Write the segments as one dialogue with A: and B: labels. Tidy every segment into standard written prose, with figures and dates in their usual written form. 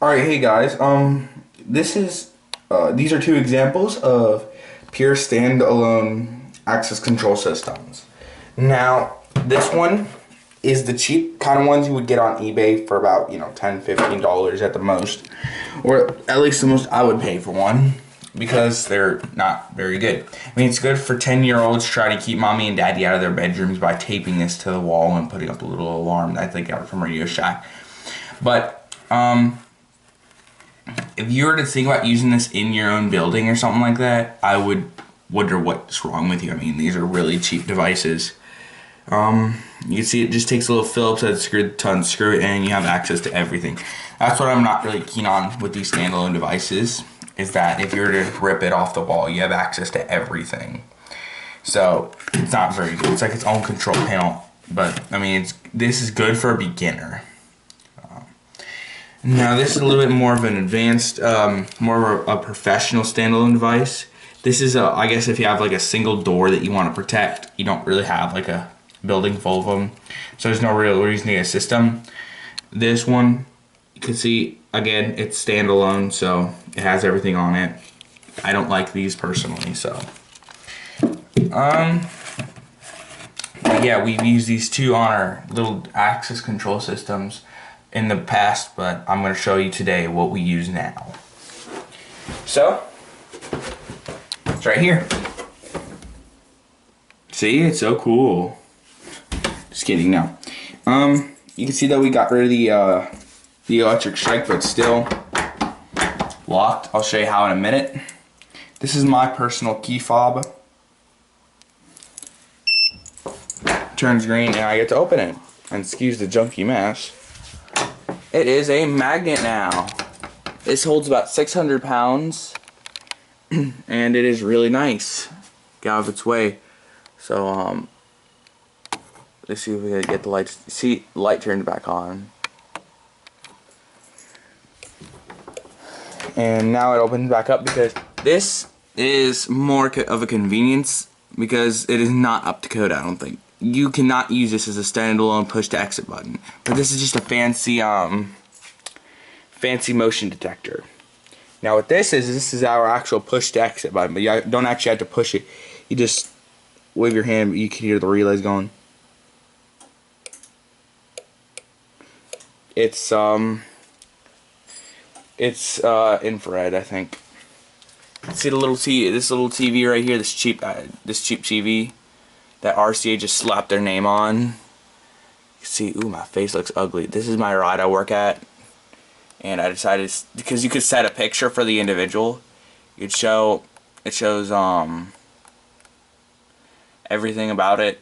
A: Alright, hey guys, these are two examples of pure standalone access control systems. Now, this one is the cheap kind of ones you would get on eBay for about, $10, $15 at the most. Or at least the most I would pay for one, because they're not very good. I mean, it's good for 10-year-olds trying to keep mommy and daddy out of their bedrooms by taping this to the wall and putting up a little alarm that they got from Radio Shack. But, if you were to think about using this in your own building or something like that, I would wonder what's wrong with you. I mean, these are really cheap devices. You can see it just takes a little Phillips head screw to unscrew it, and you have access to everything. That's what I'm not really keen on with these standalone devices, is that if you were to rip it off the wall, you have access to everything. So, it's not very good. It's like its own control panel, but, I mean, this is good for a beginner. Now this is a little bit more of an advanced, more of a professional standalone device. This is, I guess if you have like a single door that you want to protect, you don't really have like a building full of them. So there's no real reason to get a system. This one, you can see, again, it's standalone, so it has everything on it. I don't like these personally, so. Yeah, we've used these two on our little access control systems in the past, but I'm going to show you today what we use now. So, it's right here. See, it's so cool. Just kidding, no. You can see that we got rid of the electric strike, but it's still locked. I'll show you how in a minute. This is my personal key fob. Turns green and I get to open it. And excuse the junky mess. It is a magnet now. This holds about 600 pounds, and it is really nice. Get out of its way. So, let's see if we can get the lights. See, light turned back on. And now it opens back up because this is more of a convenience because it is not up to code, I don't think. You cannot use this as a standalone push to exit button, but this is just a fancy motion detector. Now what this is our actual push to exit button, but you don't actually have to push it. You just wave your hand, you can hear the relays going. It's infrared, I think. See the little this little TV right here, this cheap TV that RCA just slapped their name on. You see, ooh, my face looks ugly. This is my ride I work at, and I decided, because you could set a picture for the individual, it shows everything about it,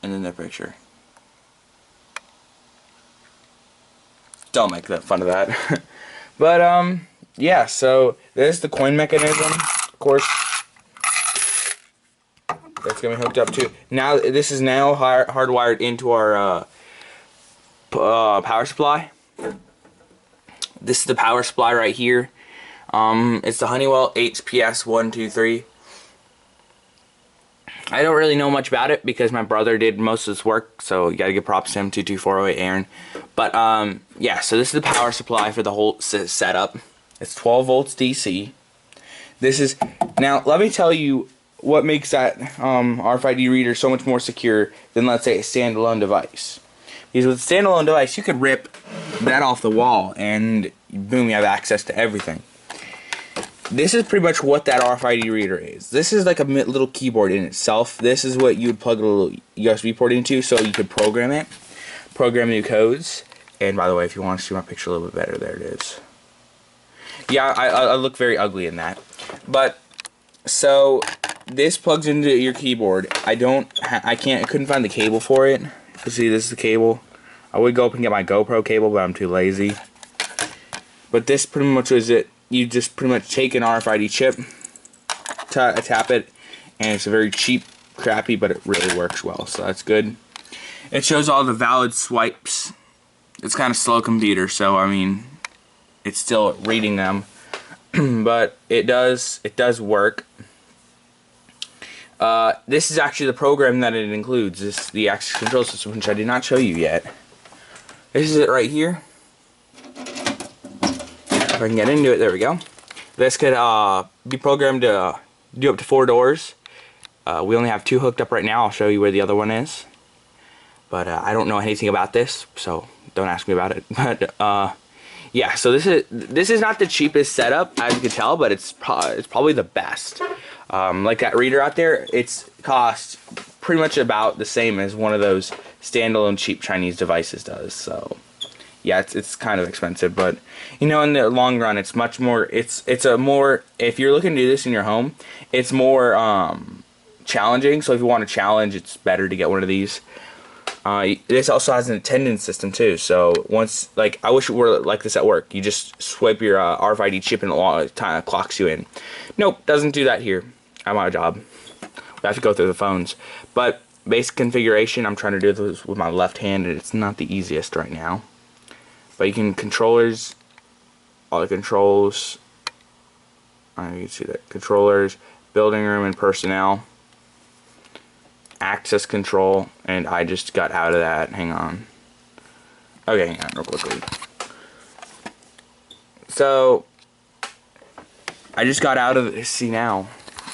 A: and then their picture. Don't make that fun of that. But yeah, so there's the coin mechanism, of course. That's gonna be hooked up too. Now this is now hardwired into our power supply. This is the power supply right here. It's the Honeywell HPS123. I don't really know much about it because my brother did most of this work, so you gotta give props to him, 22408 Aaron. But yeah, so this is the power supply for the whole setup. It's 12 volts DC. This is, now let me tell you what makes that RFID reader so much more secure than, let's say, a standalone device. Because with a standalone device, you could rip that off the wall and boom, you have access to everything. This is pretty much what that RFID reader is. This is like a little keyboard in itself. This is what you would plug a little USB port into so you could program it, program new codes. And by the way, if you want to see my picture a little bit better, there it is. Yeah, I look very ugly in that. But, so this plugs into your keyboard. I couldn't find the cable for it. You see, this is the cable. I would go up and get my GoPro cable, but I'm too lazy. But this pretty much is it. You just pretty much take an RFID chip, tap it, and it's a very cheap, crappy, but it really works well, so that's good. It shows all the valid swipes. It's kind of slow computer, so I mean, it's still reading them, but it does work. This is actually the program that it includes. This is the access control system, which I did not show you yet. This is it right here. I can get into it. There we go. This could be programmed to do up to 4 doors. We only have 2 hooked up right now. I'll show you where the other one is. But I don't know anything about this, so don't ask me about it. But yeah, so this is not the cheapest setup, as you can tell, but it's probably the best. Like that reader out there, it's costs pretty much about the same as one of those standalone cheap Chinese devices does. So yeah, it's kind of expensive, but you know, in the long run, it's much more. It's a more, if you're looking to do this in your home, it's more challenging. So if you want a challenge, it's better to get one of these. This also has an attendance system too, so once, like, I wish it were like this at work. You just swipe your RFID chip and it clocks you in. Nope, doesn't do that here. I'm out of job. We have to go through the phones. But basic configuration, I'm trying to do this with my left hand, and it's not the easiest right now. But you can controllers, all the controls. You can see that controllers, building room and personnel. Access control, and I just got out of that. Hang on. Okay, hang on real quickly. So I just got out of it. See now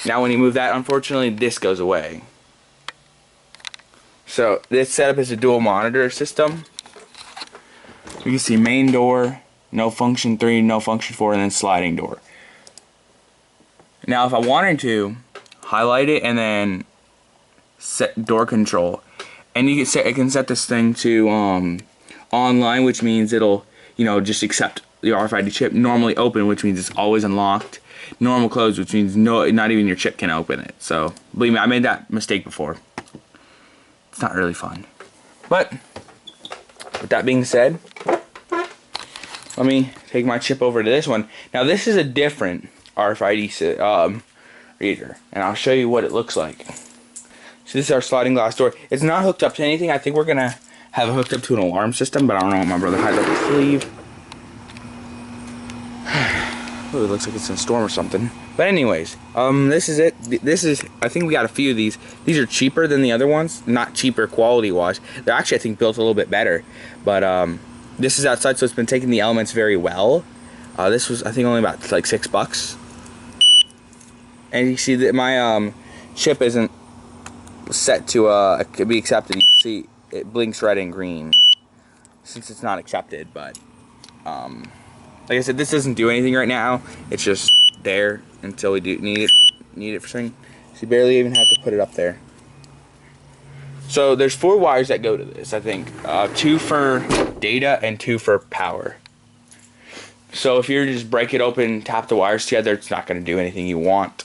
A: when you move that, unfortunately this goes away. So this setup is a dual monitor system. You can see main door, no function 3, no function 4, and then sliding door. Now if I wanted to highlight it and then set door control, and you can set this thing to online, which means it'll, you know, just accept the RFID chip. Normally open, which means it's always unlocked. Normal close, which means not even your chip can open it. So believe me, I made that mistake before. It's not really fun. But with that being said, let me take my chip over to this one. Now this is a different RFID reader, and I'll show you what it looks like. So this is our sliding glass door. It's not hooked up to anything. I think we're gonna have it hooked up to an alarm system, but I don't know what my brother has up his sleeve. Oh, it looks like it's in a storm or something. But anyways, this is it. This is, I think we got a few of these. These are cheaper than the other ones. Not cheaper quality-wise. They're actually, I think, built a little bit better. But this is outside, so it's been taking the elements very well. This was, I think, only about like $6. And you see that my chip isn't set to be accepted. You can see it blinks red and green since it's not accepted, but like I said, this doesn't do anything right now. It's just there until we do need it for something. So you barely even have to put it up there. So there's 4 wires that go to this, I think. 2 for data and 2 for power. So if you just break it open, tap the wires together, it's not going to do anything you want.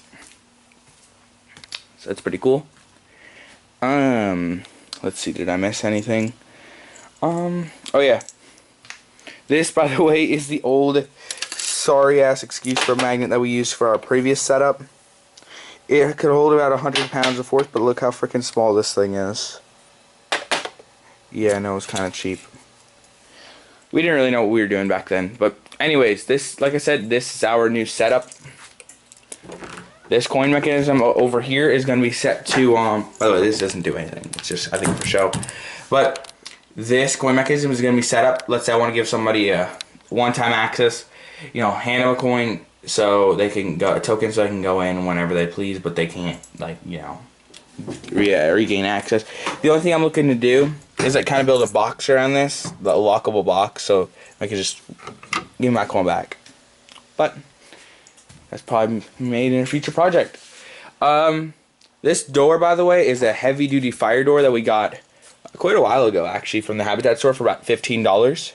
A: So that's pretty cool. Let's see, did I miss anything? Oh yeah. This, by the way, is the old sorry-ass excuse for a magnet that we used for our previous setup. It could hold about 100 pounds of force, but look how freaking small this thing is. Yeah, I know, it's kind of cheap. We didn't really know what we were doing back then. But anyways, this, like I said, this is our new setup. This coin mechanism over here is going to be set to, by the way, this doesn't do anything. It's just, I think, for show. But this coin mechanism is going to be set up. Let's say I want to give somebody a one-time access, you know, hand them a coin so they can go, a token so they can go in whenever they please, but they can't, like, you know, regain access. The only thing I'm looking to do is like kind of build a box around this, the lockable box, so I can just give my coin back. But that's probably made in a future project. This door, by the way, is a heavy-duty fire door that we got quite a while ago, actually, from the Habitat store for about $15.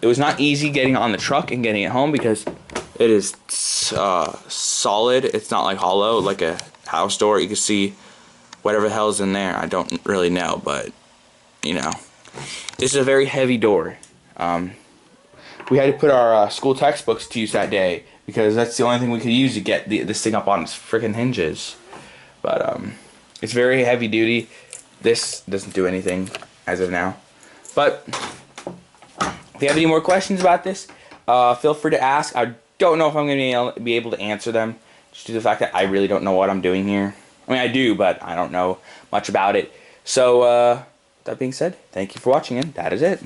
A: It was not easy getting it on the truck and getting it home because it is solid. It's not like hollow, like a house door. You can see whatever the hell's in there. I don't really know, but, you know. This is a very heavy door. We had to put our school textbooks to use that day because that's the only thing we could use to get this thing up on its freaking hinges. But it's very heavy duty. This doesn't do anything as of now. But if you have any more questions about this, feel free to ask. I don't know if I'm going to be able to answer them, just due to the fact that I really don't know what I'm doing here. I mean, I do, but I don't know much about it. So, that being said, thank you for watching, and that is it.